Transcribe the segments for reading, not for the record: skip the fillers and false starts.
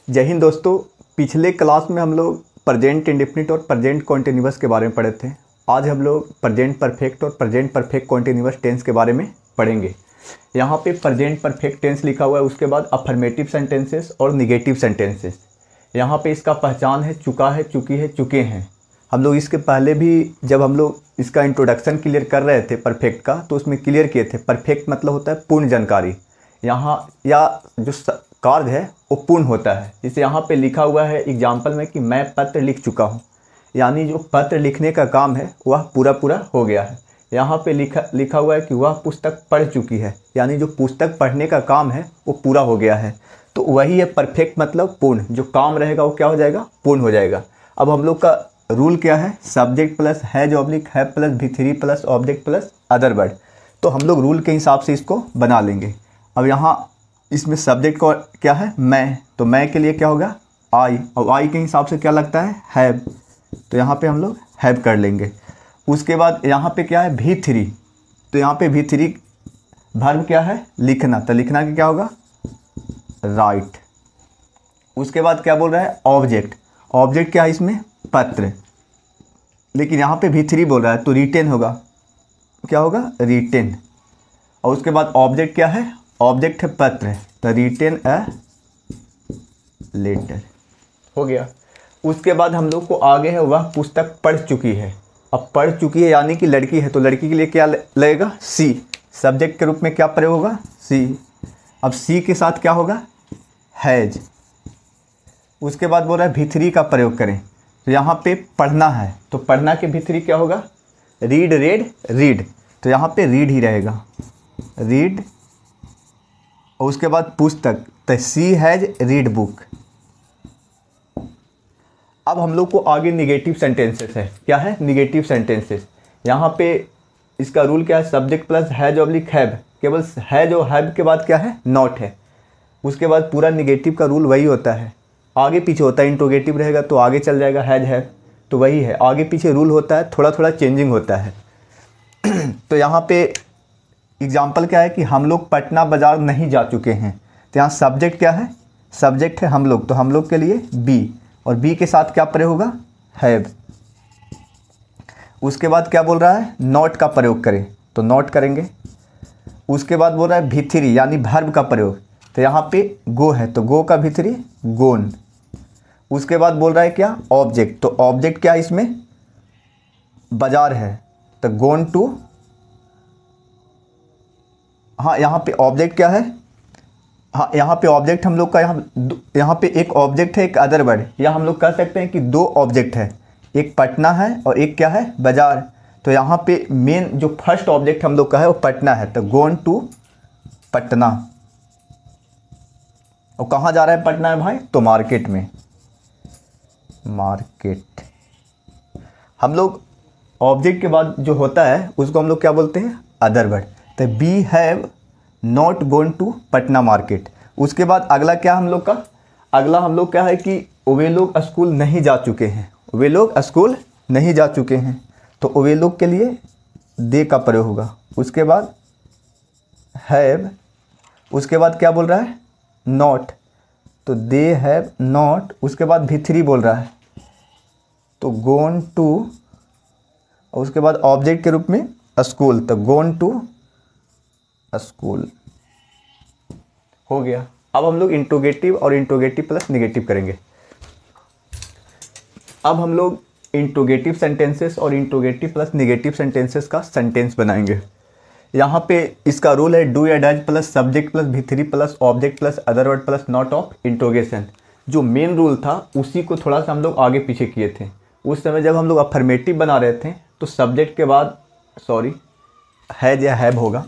जय हिंद दोस्तों। पिछले क्लास में हम लोग प्रेजेंट इंडेफिनिट और प्रेजेंट कॉन्टिन्यूअस के बारे में पढ़े थे। आज हम लोग प्रेजेंट परफेक्ट और प्रेजेंट परफेक्ट कॉन्टिन्यूअस टेंस के बारे में पढ़ेंगे। यहाँ पे प्रेजेंट परफेक्ट टेंस लिखा हुआ है, उसके बाद अफर्मेटिव सेंटेंसेस और निगेटिव सेंटेंसेस। यहाँ पे इसका पहचान है चुका है, चुकी है, चुके हैं। हम लोग इसके पहले भी जब हम लोग इसका इंट्रोडक्शन क्लियर कर रहे थे परफेक्ट का, तो उसमें क्लियर किए थे परफेक्ट मतलब होता है पूर्ण जानकारी। यहाँ या जो कार्य है वो पूर्ण होता है। जैसे यहाँ पे लिखा हुआ है एग्जाम्पल में कि मैं पत्र लिख चुका हूँ, यानी जो पत्र लिखने का काम है वह पूरा हो गया है। यहाँ पे लिखा हुआ है कि वह पुस्तक पढ़ चुकी है, यानी जो पुस्तक पढ़ने का काम है वो पूरा हो गया है। तो वही है परफेक्ट मतलब पूर्ण। जो काम रहेगा वो क्या हो जाएगा, पूर्ण हो जाएगा। अब हम लोग का रूल क्या है, subject plus has oblique have plus V3 plus object plus other word. तो हम लोग रूल के हिसाब से इसको बना लेंगे। अब यहाँ इसमें सब्जेक्ट को क्या है, मैं, तो मैं के लिए क्या होगा आई, और आई के हिसाब से क्या लगता है हैव, तो यहाँ पे हम लोग हैव कर लेंगे। उसके बाद यहाँ पे क्या है V3, तो यहाँ पे V3 वर्ब क्या है लिखना, तो लिखना का क्या होगा राइट। उसके बाद क्या बोल रहा है ऑब्जेक्ट, ऑब्जेक्ट क्या है इसमें पत्र, लेकिन यहाँ पे V3 बोल रहा है तो रिटेन होगा, क्या होगा रिटेन। और उसके बाद ऑब्जेक्ट क्या है, ऑब्जेक्ट है पत्र, तो रिटेन अ लेटर हो गया। उसके बाद हम लोग को आगे है वह पुस्तक पढ़ चुकी है। अब पढ़ चुकी है यानी कि लड़की है, तो लड़की के लिए क्या लगेगा सी, सब्जेक्ट के रूप में क्या प्रयोग होगा सी। अब सी के साथ क्या होगा हैज। उसके बाद बोल रहा है V3 का प्रयोग करें, तो यहाँ पे पढ़ना है, तो पढ़ना के V3 क्या होगा रीड, रेड, रीड, तो यहाँ पे रीड ही रहेगा रीड। और उसके बाद पुस्तक, तो सी हैज रीड बुक। अब हम लोग को आगे निगेटिव सेंटेंसेस है, क्या है निगेटिव सेंटेंसेस। यहाँ पे इसका रूल क्या है, subject plus has oblique have, केवल हैज और हैव के बाद क्या है नॉट है। उसके बाद पूरा निगेटिव का रूल वही होता है, आगे पीछे होता है। इंट्रोगेटिव रहेगा तो आगे चल जाएगा हैज हैव, तो वही है, आगे पीछे रूल होता है, थोड़ा चेंजिंग होता है। तो यहाँ पे एग्जाम्पल क्या है कि हम लोग पटना बाज़ार नहीं जा चुके हैं, तो यहाँ सब्जेक्ट क्या है, सब्जेक्ट है हम लोग, तो हम लोग के लिए बी, और बी के साथ क्या प्रयोग होगा हैव। उसके बाद क्या बोल रहा है नॉट का प्रयोग करें, तो नॉट करेंगे। उसके बाद बोल रहा है V3 यानी वर्ब का प्रयोग, तो यहाँ पे गो है तो गो का V3 गोन। उसके बाद बोल रहा है क्या ऑब्जेक्ट, तो ऑब्जेक्ट क्या इसमें बाजार है, तो गोन टू। हाँ यहाँ पे ऑब्जेक्ट क्या है, हाँ यहाँ पे ऑब्जेक्ट हम लोग का यहाँ पे एक ऑब्जेक्ट है एक अदर वर्ड, या हम लोग कह सकते हैं कि दो ऑब्जेक्ट है, एक पटना है और एक क्या है बाजार। तो यहाँ पे मेन जो फर्स्ट ऑब्जेक्ट हम लोग का है वो पटना है, तो गोन टू पटना। और कहाँ जा रहा है पटना है भाई, तो मार्केट में, मार्केट। हम लोग ऑब्जेक्ट के बाद जो होता है उसको हम लोग क्या बोलते हैं अदर वर्ड, तो we have not gone to Patna market. उसके बाद अगला क्या हम लोग का, अगला हम लोग क्या है कि वे लोग स्कूल नहीं जा चुके हैं, वे लोग स्कूल नहीं जा चुके हैं, तो वे लोग के लिए दे का प्रयोग होगा। उसके बाद हैव, उसके बाद क्या बोल रहा है नॉट, तो दे हैव नॉट। उसके बाद V3 बोल रहा है तो गोन टू, और उसके बाद ऑब्जेक्ट के रूप में स्कूल, तो गोन टू स्कूल हो गया। अब हम लोग इंट्रोगेटिव और इंट्रोगेटिव प्लस निगेटिव करेंगे। अब हम लोग इंट्रोगेटिव सेंटेंसेस और इंट्रोगेटिव प्लस निगेटिव सेंटेंसेस का सेंटेंस बनाएंगे। यहाँ पे इसका रूल है डू या does plus subject plus V3 plus object plus other word plus note of interrogation. जो मेन रूल था उसी को थोड़ा सा हम लोग आगे पीछे किए थे। उस समय जब हम लोग अफर्मेटिव बना रहे थे तो सब्जेक्ट के बाद हैज या हैव होगा।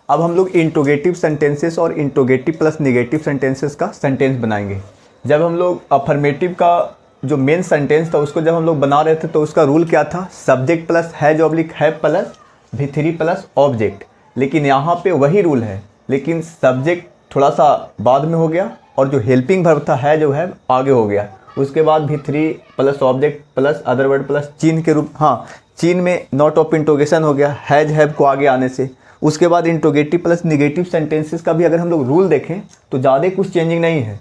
अब हम लोग इंट्रोगेटिव सेंटेंसेस और इंट्रोगेटिव प्लस निगेटिव सेंटेंसेस का सेंटेंस बनाएंगे। जब हम लोग अफर्मेटिव का जो मेन सेंटेंस था उसको जब हम लोग बना रहे थे तो उसका रूल क्या था, subject plus has oblique have plus V3 plus object. लेकिन यहाँ पे वही रूल है, लेकिन सब्जेक्ट थोड़ा सा बाद में हो गया और जो हेल्पिंग वर्ब था हैज और हैव आगे हो गया। उसके बाद V3 plus object plus other word plus चिन्ह के रूप, हाँ चिन्ह में नॉट ऑफ इंट्रोगेशन हो गया हैज हैव को आगे आने से। उसके बाद इंट्रोगेटिव प्लस निगेटिव सेंटेंसेस का भी अगर हम लोग रूल देखें तो ज़्यादा कुछ चेंजिंग नहीं है।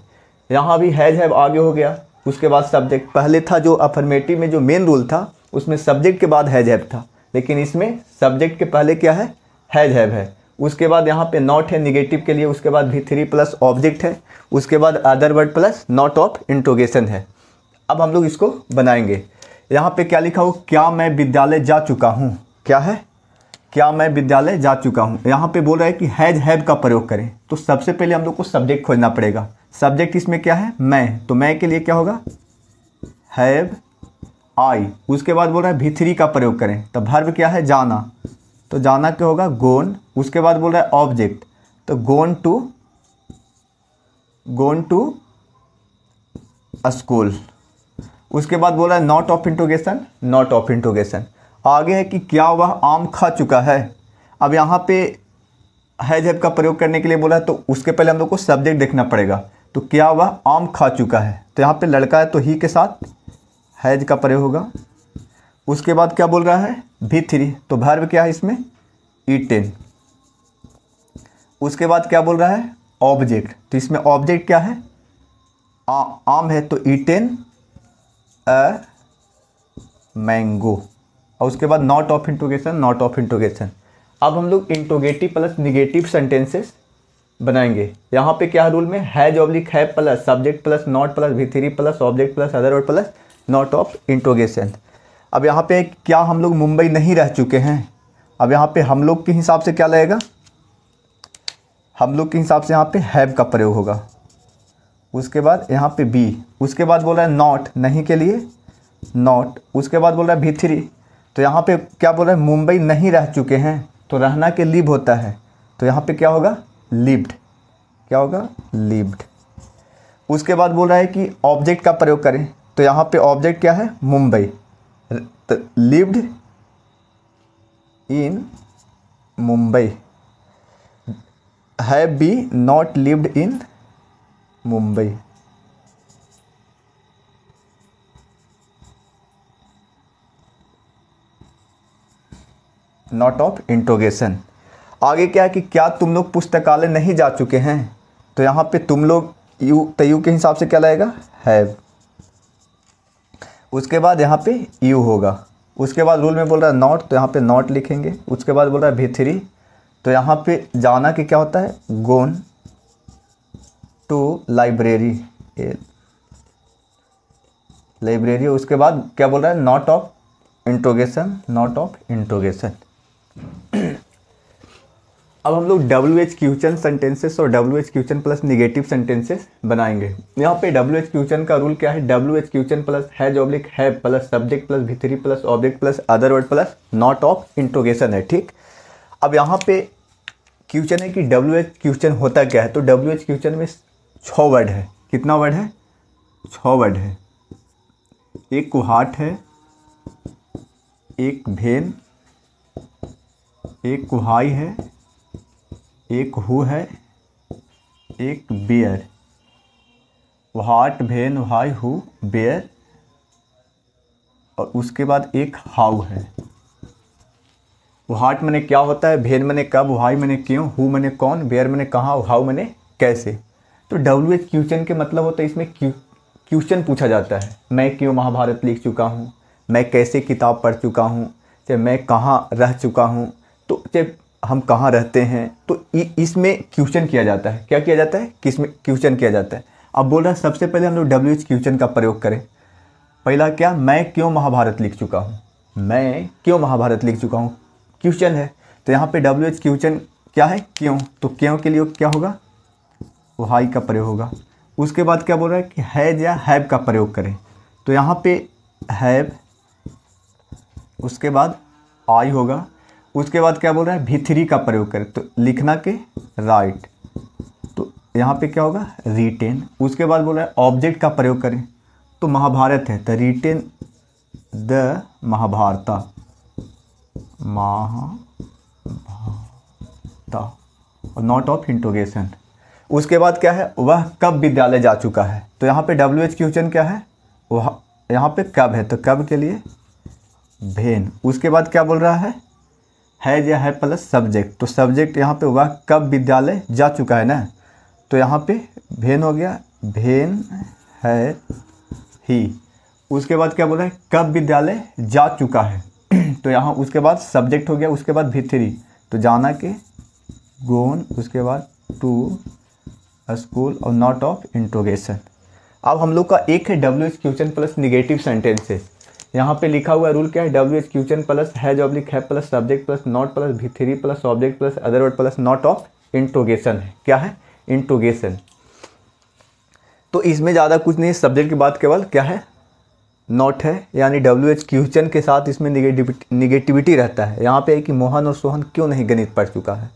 यहाँ भी हैज हैव आगे हो गया, उसके बाद सब्जेक्ट। पहले था जो अफर्मेटिव में जो मेन रूल था उसमें सब्जेक्ट के बाद हैज हैव था, लेकिन इसमें सब्जेक्ट के पहले क्या है, हैज हैव है। उसके बाद यहाँ पे नॉट है निगेटिव के लिए, उसके बाद V3 प्लस ऑब्जेक्ट है, उसके बाद other word plus note of interrogation है। अब हम लोग इसको बनाएंगे। यहाँ पे क्या लिखा हो, क्या मैं विद्यालय जा चुका हूँ, क्या है, क्या मैं विद्यालय जा चुका हूँ। यहाँ पे बोल रहा है कि हैज हैव का प्रयोग करें, तो सबसे पहले हम लोग को सब्जेक्ट खोजना पड़ेगा। सब्जेक्ट इसमें क्या है, मैं, तो मैं के लिए क्या होगा, हैव आई। उसके बाद बोल रहा है V3 का प्रयोग करें, तो वर्ब क्या है, जाना, तो जाना क्या होगा, गोन। उसके बाद बोल रहा है ऑब्जेक्ट, तो गोन टू स्कूल। उसके बाद बोल रहा है not of interrogation, not of interrogation. आगे है कि क्या वह आम खा चुका है। अब यहाँ पे हैज हैव का प्रयोग करने के लिए बोला है, तो उसके पहले हम लोग को सब्जेक्ट देखना पड़ेगा। तो क्या वह आम खा चुका है, तो यहाँ पे लड़का है तो ही के साथ हैज का प्रयोग होगा। उसके बाद क्या बोल रहा है, V3, तो वर्ब क्या है इसमें, ईटेन। उसके बाद क्या बोल रहा है, ऑब्जेक्ट, तो इसमें ऑब्जेक्ट क्या है, आम है, तो ईटेन अ मैंगो। और उसके बाद not of interrogation, not of interrogation. अब हम लोग इंट्रोगेटिव प्लस निगेटिव सेंटेंसेस बनाएंगे। यहाँ पे क्या रूल में, has oblique have plus subject plus not plus V3 plus object plus other word plus note of interrogation. अब यहाँ पे क्या हम लोग मुंबई नहीं रह चुके हैं। अब यहाँ पे हम लोग के हिसाब से क्या लगेगा, हम लोग के हिसाब से यहाँ पे हैव का प्रयोग होगा। उसके बाद यहाँ पे बी। उसके बाद बोल रहा है नॉट, नहीं के लिए नॉट। उसके बाद बोल रहा है V3, तो यहाँ पे क्या बोल रहा है, मुंबई नहीं रह चुके हैं, तो रहना के लिव होता है, तो यहाँ पे क्या होगा, लिव्ड, क्या होगा, लिव्ड। उसके बाद बोल रहा है कि ऑब्जेक्ट का प्रयोग करें, तो यहाँ पे ऑब्जेक्ट क्या है, मुंबई, तो lived in Mumbai. Have we not lived in Mumbai. Not of interrogation. आगे क्या है कि क्या तुम लोग पुस्तकालय नहीं जा चुके हैं, तो यहाँ पे तुम लोग यू, तो यू के हिसाब से क्या लगेगा, हैव। उसके बाद यहाँ पे यू होगा। उसके बाद रूल में बोल रहा है नॉट, तो यहाँ पे नॉट लिखेंगे। उसके बाद बोल रहा है V3, तो यहाँ पे जाना कि क्या होता है, गोन टू लाइब्रेरी, लाइब्रेरी। उसके बाद क्या बोल रहा है, not of interrogation, not of interrogation. अब हम लोग WH क्वेश्चन सेंटेंसेस और WH question plus negative sentences बनाएंगे। यहाँ पे WH क्वेश्चन का रूल क्या है, WH question plus has oblique have plus subject plus V3 plus object plus other word plus note of interrogation है, ठीक। अब यहाँ पे क्वेश्चन है कि WH क्वेश्चन होता क्या है, तो WH क्वेश्चन में 6 वर्ड है। कितना वर्ड है, 6 वर्ड है। एक कुहाट है, एक भेन, एक कुहाई है, एक हु है, एक where. What, when, why, who, where, और उसके बाद एक हाउ है। व्हाट मैंने क्या होता है, भेन मैंने कब, व्हाई मैंने क्यों, हु मैंने कौन, बेयर मैंने कहाँ, हाउ मैंने कैसे। तो WH क्वेश्चन के मतलब होता है इसमें क्वेश्चन पूछा जाता है। मैं क्यों महाभारत लिख चुका हूँ, मैं कैसे किताब पढ़ चुका हूँ, चाहे मैं कहाँ रह चुका हूँ, तो चाहे हम कहाँ रहते हैं, तो इसमें क्वेश्चन किया जाता है। क्या किया जाता है, किसमें क्वेश्चन किया जाता है। अब बोल रहा है सबसे पहले हम लोग WH क्वेश्चन का प्रयोग करें। पहला क्या, मैं क्यों महाभारत लिख चुका हूँ, मैं क्यों महाभारत लिख चुका हूँ, क्वेश्चन है। तो यहाँ पे WH क्वेश्चन क्या है, क्यों, तो क्यों के लिए क्या होगा, व्हाई का प्रयोग होगा। उसके बाद क्या बोल रहा है कि हैज या हैव का प्रयोग करें, तो यहाँ पे हैव, उसके बाद आई होगा। उसके बाद क्या बोल रहा है, V3 का प्रयोग करें, तो लिखना के राइट, तो यहाँ पे क्या होगा, रिटेन। उसके बाद बोल रहा है ऑब्जेक्ट का प्रयोग करें, तो महाभारत है, तो रिटेन द महाभारता, और नॉट ऑफ इंट्रोगेशन। उसके बाद क्या है, वह कब विद्यालय जा चुका है, तो यहाँ पे WH क्वेश्चन क्या है, वह यहाँ पे कब है, तो कब के लिए भेन। उसके बाद क्या बोल रहा है या है प्लस सब्जेक्ट, तो सब्जेक्ट यहाँ पे वह कब विद्यालय जा चुका है ना, तो यहाँ पे भेन हो गया, भेन है ही। उसके बाद क्या बोला है, कब विद्यालय जा चुका है। तो यहाँ उसके बाद सब्जेक्ट हो गया, उसके बाद भी3, तो जाना के गोन, उसके बाद टू स्कूल और नॉट ऑफ इंट्रोगेशन। अब हम लोग का एक है WH question plus negative sentences. यहाँ पे लिखा हुआ रूल क्या है, WH question plus has oblique have plus subject plus not plus भी3 plus object plus other word plus note of interrogation है। क्या है, इंट्रोगेशन। तो इसमें ज़्यादा कुछ नहीं, सब्जेक्ट के बाद केवल क्या है, नॉट है, यानी WH क्वेश्चन के साथ इसमें निगेटिविटी रहता है। यहाँ पे है कि मोहन और सोहन क्यों नहीं गणित पढ़ चुका है।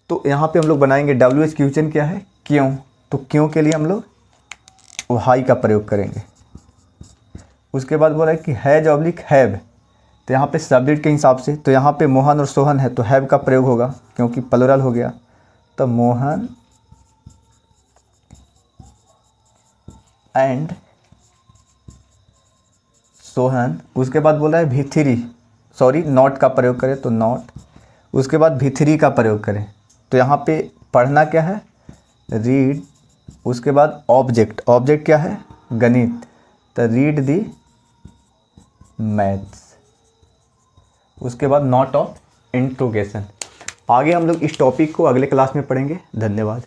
तो यहाँ पे हम लोग बनाएंगे WH क्वेश्चन क्या है, क्यों। तो क्यों के लिए हम लोग व्हाई का प्रयोग करेंगे। उसके बाद बोला है कि हैज ऑब्लिक हैव, तो यहाँ पे सब्जेक्ट के हिसाब से, तो यहाँ पे मोहन और सोहन है तो हैव का प्रयोग होगा क्योंकि प्लुरल हो गया। तो मोहन एंड सोहन। उसके बाद बोला है भी3, सॉरी नॉट का प्रयोग करें तो नॉट, उसके बाद भी3 का प्रयोग करें। तो यहाँ पे पढ़ना क्या है, रीड, उसके बाद ऑब्जेक्ट, ऑब्जेक्ट क्या है, गणित, तो रीड दी मैथ्स, उसके बाद नॉट ऑफ इंट्रोगेशन। आगे हम लोग इस टॉपिक को अगले क्लास में पढ़ेंगे। धन्यवाद।